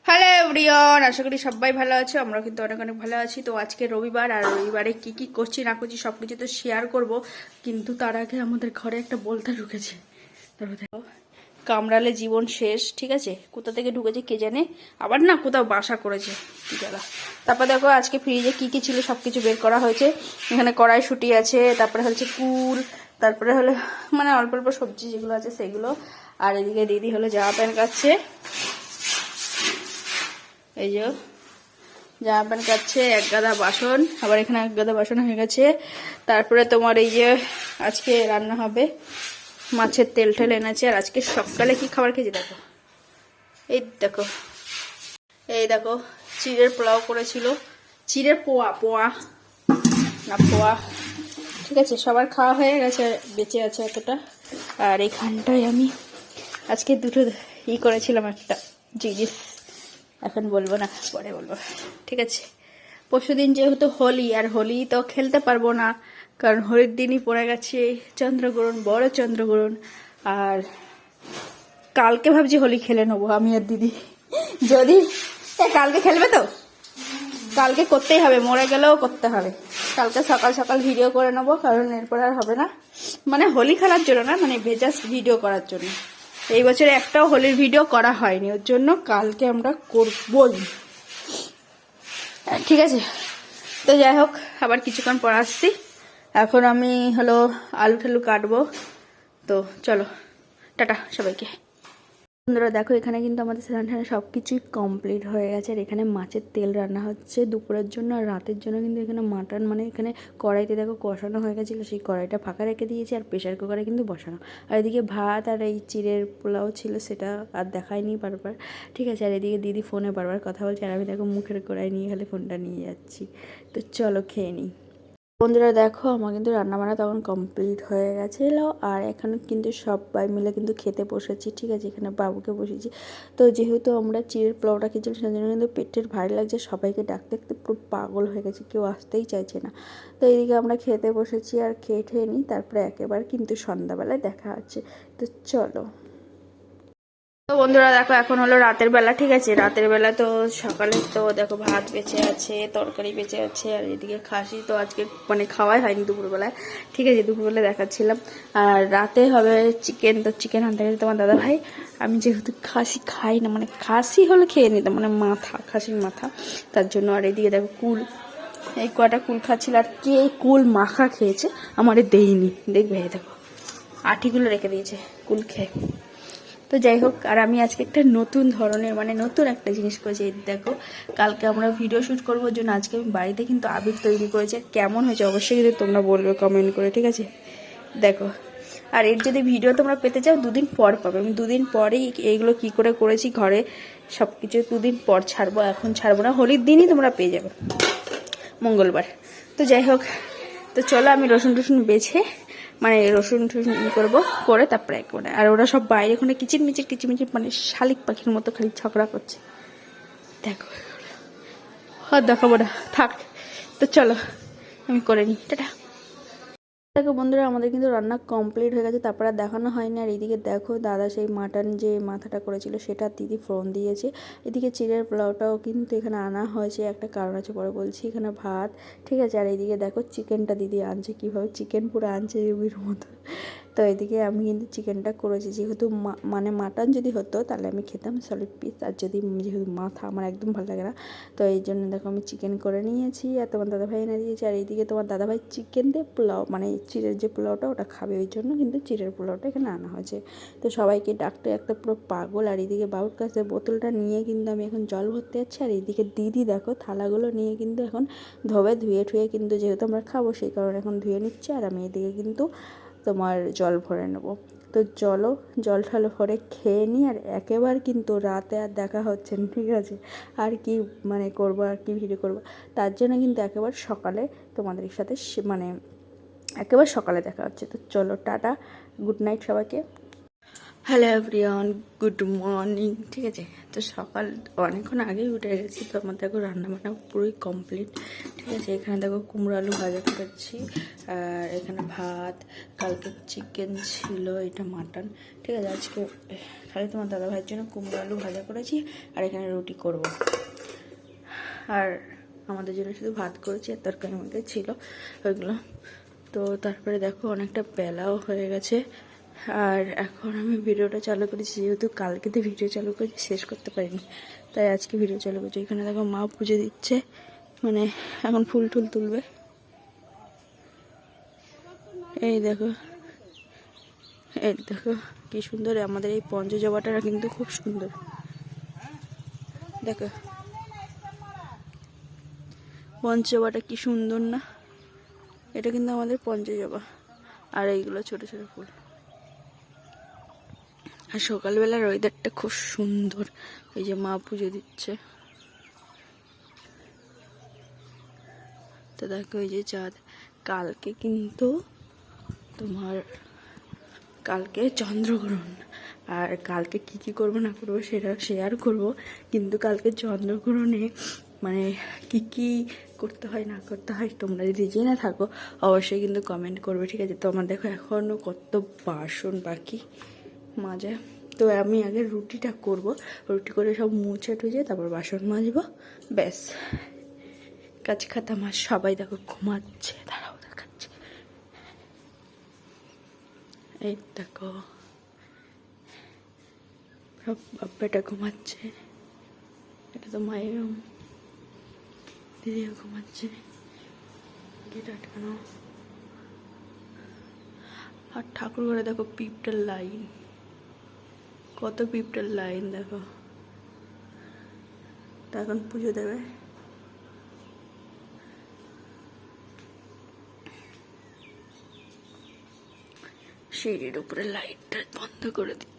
Hello everyone, আশা করি সবাই ভালো আছো। আমরা কিন্তু অনেক অনেক ভালো আছি। তো আজকে রবিবার, আর রবিবারে কি কি করছি না করছি সবকিছু তো শেয়ার করব, কিন্তু তার আগে আমাদের ঘরে একটা বলতা ঢুকেছে। তারপর দেখো, কামড়ালে জীবন শেষ। ঠিক আছে, কোথা থেকে ঢুকেছে কে জানে, আবার না কোথাও বাসা করেছে কি জ্বালা। তারপর দেখো আজকে ফ্রিজে কি কি ছিল সবকিছু বের করা হয়েছে। এখানে কড়াইশুঁটি আছে, তারপরে হচ্ছে কুল, তারপরে হলো মানে অল্প অল্প সবজি যেগুলো আছে সেগুলো। আর এদিকে দিদি হলো জামা প্যান্ট কাচ্ছে, এই যে জামা প্যান্ট কাচ্ছে। এক গাদা বাসন, আবার এখানে এক গাদা বাসন হয়ে গেছে। তারপরে তোমার এই যে আজকে রান্না হবে, মাছের তেল টেল এনেছে। আর আজকে সকালে কি খাবার খেয়েছি দেখো, এই দেখো, এই দেখো চিড়ের পোলাও করেছিল, চিড়ের পোয়া পোয়া না পোয়া। ঠিক আছে, সবার খাওয়া হয়ে গেছে, বেঁচে আছে এতটা। আর এইখানটায় আমি আজকে দুটো করেছিলাম, একটা জিনিস এখন বলবো না, পরে বলবো। ঠিক আছে, পরশুদিন যেহেতু হোলি, আর হোলি তো খেলতে পারবো না, কারণ হোলির দিনই পড়ে গেছে চন্দ্রগ্রহণ, বড় চন্দ্রগ্রহণ। আর কালকে ভাবছি হোলি খেলে নেবো আমি আর দিদি, যদি কালকে খেলবে তো কালকে করতেই হবে, মরে গেলেও করতে হবে। কালকে সকাল সকাল ভিডিও করে নেবো, কারণ এরপর আর হবে না। মানে হোলি খেলার জন্য না, মানে ভেজাস ভিডিও করার জন্য। এই বছরে একটাও হোলির ভিডিও করা হয়নি, ওর জন্য কালকে আমরা করবই। ঠিক আছে, তো যাই হোক, আবার কিছুক্ষণ পর আসছি। এখন আমি হলো আলু ঠালু কাটবো। তো চলো, টাটা সবাইকে। বন্ধুরা দেখো, এখানে কিন্তু আমাদের স্নান টান সব কিছুই কমপ্লিট হয়ে গেছে। আর এখানে মাছের তেল রান্না হচ্ছে দুপুরের জন্য, আর রাতের জন্য কিন্তু এখানে মাটন, মানে এখানে কড়াইতে দেখো কষানো হয়ে গেছিলো, সেই কড়াইটা ফাঁকা রেখে দিয়েছি, আর প্রেশার কুকারে কিন্তু বসানো। আর এদিকে ভাত আর এই চিড়ের পোলাও ছিল, সেটা আর দেখায়নি বারবার। ঠিক আছে, আর এদিকে দিদি ফোনে বারবার কথা বলছে, আর আমি দেখো মুখের কড়াই নিয়ে খালি ফোনটা নিয়ে যাচ্ছি। তো চলো খেয়ে নিই। বন্ধুরা দেখো, আমার কিন্তু রান্নাবান্না তখন কমপ্লিট হয়ে গেছিলো, আর এখানে কিন্তু সবাই মিলে কিন্তু খেতে বসেছি। ঠিক আছে, এখানে বাবুকে বসেছি। তো যেহেতু আমরা চিড়ের পোলাওটা খেয়েছিলাম, সেজন্য কিন্তু পেটের ভারী লাগছে, সবাইকে ডাকতে ডাকতে পুরো পাগল হয়ে গেছে, কেউ আসতেই চাইছে না। তো এইদিকে আমরা খেতে বসেছি, আর খেয়ে নিই, তারপরে একেবারে কিন্তু সন্ধ্যাবেলায় দেখা হচ্ছে। তো চলো। তো বন্ধুরা দেখো, এখন হলো রাতের বেলা। ঠিক আছে, রাতের বেলা তো সকালে তো দেখো ভাত বেঁচে আছে, তরকারি বেঁচে আছে, আর এদিকে খাসি তো আজকে মানে খাওয়াই হয়নি দুপুরবেলায়। ঠিক আছে, দুপুরবেলায় দেখাচ্ছিলাম। আর রাতে হবে চিকেন। তো চিকেন আনতে গেছে তোমার দাদা ভাই। আমি যেহেতু খাসি খাই না, মানে খাসি হলে খেয়ে নিতাম, মানে মাথা, খাসির মাথা, তার জন্য। আর এদিকে দেখো কুল, এই কটা কুল খাচ্ছিল। আর কে কুল মাখা খেয়েছে আমারে দেয়নি, দেখবে দেখো আঠিগুলো রেখে দিয়েছে কুল খেয়ে। তো যাই হোক, আর আমি আজকে একটা নতুন ধরনের, মানে নতুন একটা জিনিস করেছি। এই দেখো, কালকে আমরা ভিডিও শ্যুট করবো জন্য আজকে আমি বাড়িতে কিন্তু আবির তৈরি করেছি। কেমন হয়েছে অবশ্যই কিন্তু তোমরা বলবে কমেন্ট করে। ঠিক আছে, দেখো। আর এর যদি ভিডিও তোমরা পেতে চাও, দুদিন পর পাবে। আমি দুদিন পরেই এইগুলো কি করে করেছি ঘরে সব কিছু দুদিন পর ছাড়বো, এখন ছাড়বো না। হোলির দিনই তোমরা পেয়ে যাবে, মঙ্গলবার। তো যাই হোক, তো চলো আমি রসুন টসুন বেছে, মানে রসুন টসুন করবো, করে তারপরে একবারে। আর ওরা সব বাইরে ওখানে কিচিরমিচির কিচিরমিচির, মানে শালিক পাখির মতো খালি ঝগড়া করছে। দেখো, হাত দেখাবো না, থাক। তো চলো আমি করে নিই, টাটা। দেখো বন্ধুরা, আমাদের কিন্তু রান্না কমপ্লিট হয়ে গেছে, তারপর আর দেখানো হয়নি। আর এদিকে দেখো, দাদা সেই মাটন যে মাথাটা করেছিল সেটা দিদি ফোড়ন দিয়েছে। এদিকে চিড়ের পোলাওটাও কিন্তু এখানে আনা হয়েছে, একটা কারণ আছে পরে বলছি। এখানে ভাত, ঠিক আছে। আর এইদিকে দেখো চিকেনটা দিদি আনছে, কীভাবে চিকেন পুরো আনছে রুবির মতো। তো এদিকে আমি কিন্তু চিকেনটা করেছি, যেহেতু মানে মাটন যদি হতো তাহলে আমি খেতাম সলিড পিস, আর যদি যেহেতু মাথা আমার একদম ভালো লাগে না, তো এই জন্য দেখো আমি চিকেন করে নিয়েছি। আর তোমার দাদাভাই এনে দিয়েছে। আর এইদিকে তোমার দাদাভাই চিকেন দিয়ে পোলাও, মানে চিড়ের যে পোলাওটা ওটা খাবে, ওই জন্য কিন্তু চিড়ের পোলাওটা এখানে আনা হয়েছে। তো সবাইকে ডাকতে ডাকতে পুরো পাগল। আর এইদিকে বাবুর কাছে বোতলটা নিয়ে কিন্তু আমি এখন জল ভরতে যাচ্ছি। আর এইদিকে দিদি দেখো থালাগুলো নিয়ে কিন্তু এখন ধুয়ে ঠুয়ে কিন্তু, যেহেতু আমরা খাবো সেই কারণে এখন ধুয়ে নিচ্ছে। আর আমি এদিকে কিন্তু তোমার জল ভরে নেবো। তো চলো জল ঠল ভরে খেয়ে নিই। আর একেবারে কিন্তু রাতে আর দেখা হচ্ছে না, ঠিক আছে। আর কি মানে করবো, আর কি ভিডিও করবো, তার জন্য কিন্তু একেবারে সকালে তোমাদের সাথে মানে একেবারে সকালে দেখা হচ্ছে। তো চলো টাটা, গুড নাইট সবাইকে। Hello everyone, good morning. ঠিক আছে, তো সকাল অনেকক্ষণ আগেই উঠে গেছি। তো আমার দেখো রান্নাবান্না পুরোই কমপ্লিট। ঠিক আছে, এখানে দেখো কুমড়ো আলু ভাজা করেছি, আর এখানে ভাত, কালকে চিকেন ছিল, এটা মাটন। ঠিক আছে, আজকে খালি তোমার দাদা ভাইয়ের জন্য কুমড়ো আলু ভাজা করেছি, আর এখানে রুটি করব। আর আমাদের জন্য শুধু ভাত করেছি, আর তরকারির মধ্যে ছিল ওইগুলো। তো তারপরে দেখো অনেকটা বেলাও হয়ে গেছে, আর এখন আমি ভিডিওটা চালু করেছি, যেহেতু কালকে তো ভিডিও চালু করেছি শেষ করতে পারিনি, তাই আজকে ভিডিও চালু করছি। এখানে দেখো মা পুজো দিচ্ছে, মানে এখন ফুল টুল তুলবে। এই দেখো কি সুন্দর, আমাদের এই পঞ্চজবাটা কিন্তু খুব সুন্দর। দেখো পঞ্চজবাটা কি সুন্দর না, এটা কিন্তু আমাদের পঞ্চজবা। আর এইগুলো ছোট ছোট ফুল। আর সকালবেলার ওয়েদারটা খুব সুন্দর, ওই যে মা পুজো দিচ্ছে। তো দেখো এই যে চাঁদ, কালকে কিন্তু তোমার চন্দ্রগ্রহণ। আর কালকে কি কি করবো না করবো সেটা শেয়ার করব, কিন্তু কালকে চন্দ্রগ্রহণে মানে কি কি করতে হয় না করতে হয় তোমরা যদি জেনে থাকো অবশ্যই কিন্তু কমেন্ট করবে, ঠিক আছে? তো আমার দেখো এখনও কত বাসন বাকি মাজা। তো আমি আগে রুটিটা করব, রুটি করে সব মুছে টুছে তারপর বাসন মাজবো, ব্যাস কাজ খাতাম। আর সবাই দেখো ঘুমাচ্ছে, দাঁড়াও দেখাচ্ছে। এই দেখো সব বাপ্পাটা ঘুমাচ্ছে, এটা তো মায়ের রুম, দিদিও ঘুমাচ্ছে, গেট আটকানো। আর ঠাকুর ঘরে দেখো পিঁপড়ের লাইন, কত পিঁপড়ের লাইন দেখো। তা এখন পুজো দেবে। সিঁড়ির উপরে লাইটটা বন্ধ করে দিই।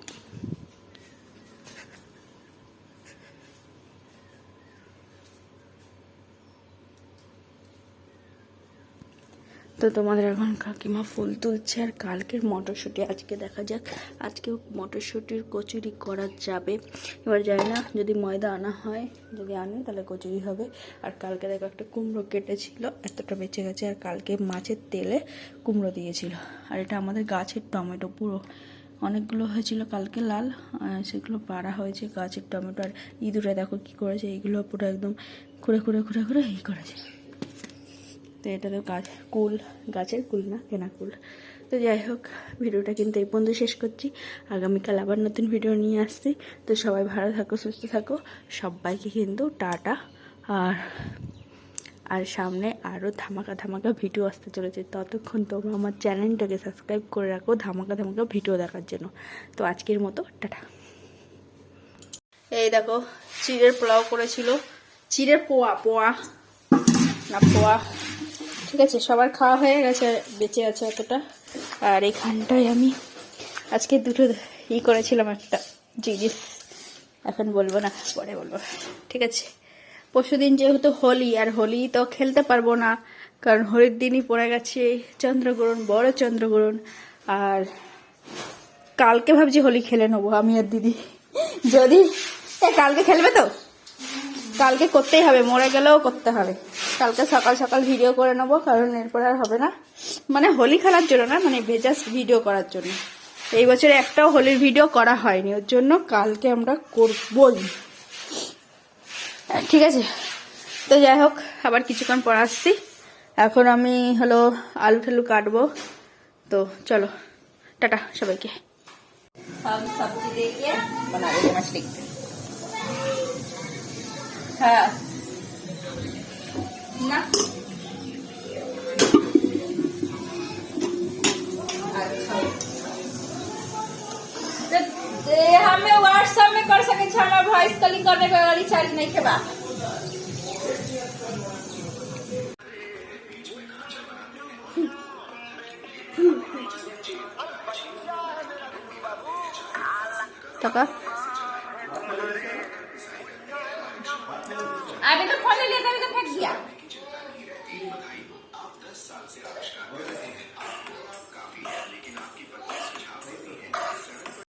তো তোমাদের এখন কাকিমা ফুল তুলছে, আর কালকের মটরশুঁটি আজকে দেখা যাক, আজকেও মটরশুঁটির কচুরি করা যাবে। এবার জানি না যদি ময়দা আনা হয়, যদি আনে তাহলে কচুরি হবে। আর কালকে দেখো একটা কুমড়ো কেটেছিল, এতটা বেঁচে গেছে। আর কালকে মাছের তেলে কুমড়ো দিয়েছিল। আর এটা আমাদের গাছের টমেটো, পুরো অনেকগুলো হয়েছিল কালকে লাল, সেগুলো পাড়া হয়েছে গাছের টমেটো। আর ইঁদুরে দেখো কি করেছে, এইগুলো পুরো একদম খুঁড়ে খুঁড়ে খুঁড়ে খুঁড়ে এই করেছে। তো এটা তো গাছের কুল না, কেনা কুল। তো যাই হোক, ভিডিওটা কিন্তু এই পর্যন্ত শেষ করছি। আগামীকাল আবার নতুন ভিডিও নিয়ে আসছি। তো সবাই ভালো থাকো, সুস্থ থাকো, সবাইকে কিন্তু টাটা। আর সামনে আরও ধামাকা ভিডিও আসতে চলেছে, ততক্ষণ তোমরা আমার চ্যানেলটাকে সাবস্ক্রাইব করে রাখো ধামাকা ভিডিও দেখার জন্য। তো আজকের মতো টাটা। এই দেখো চিড়ের পোলাও করেছিল, চিড়ের পোয়া না পোয়া, ঠিক আছে, সবার খাওয়া হয়ে গেছে, বেঁচে আছে অতটা। আর এখানটায় আমি আজকে দুটো করেছিলাম, একটা জিনিস এখন বলবো না, পরে বলবো, ঠিক আছে? পরশুদিন যেহেতু হোলি, আর হোলি তো খেলতে পারবো না, কারণ হোলির দিনই পড়ে গেছে চন্দ্রগ্রহণ, বড় চন্দ্রগ্রহণ। আর কালকে ভাবছি হোলি খেলে নেবো আমি আর দিদি, যদি কালকে খেলবে তো কালকে করতেই হবে, মরে গেলেও করতে হবে। কালকে সকাল সকাল ভিডিও করে নেবো, কারণ এরপরে আর হবে না, মানে হোলি খেলার জন্য না, মানে ভেজাস ভিডিও করার জন্য। এই বছরে একটাও হোলির ভিডিও করা হয়নি, ওর জন্য কালকে আমরা করবই, ঠিক আছে? তো যাই হোক, আবার কিছুক্ষণ পর আসছি। এখন আমি আলু ঠালু কাটবো। তো চলো টাটা সবাইকে। সব সবজি দিয়ে বানাবো মাছলি। हाँ ना अच्छा, हमें व्हाट्सएप में कर सके, हमारा वॉइस कॉलिंग करने का रिचार्ज नहीं खेबा। तका अभी तो फोन ले लिया था, अभी तो फेंक दिया।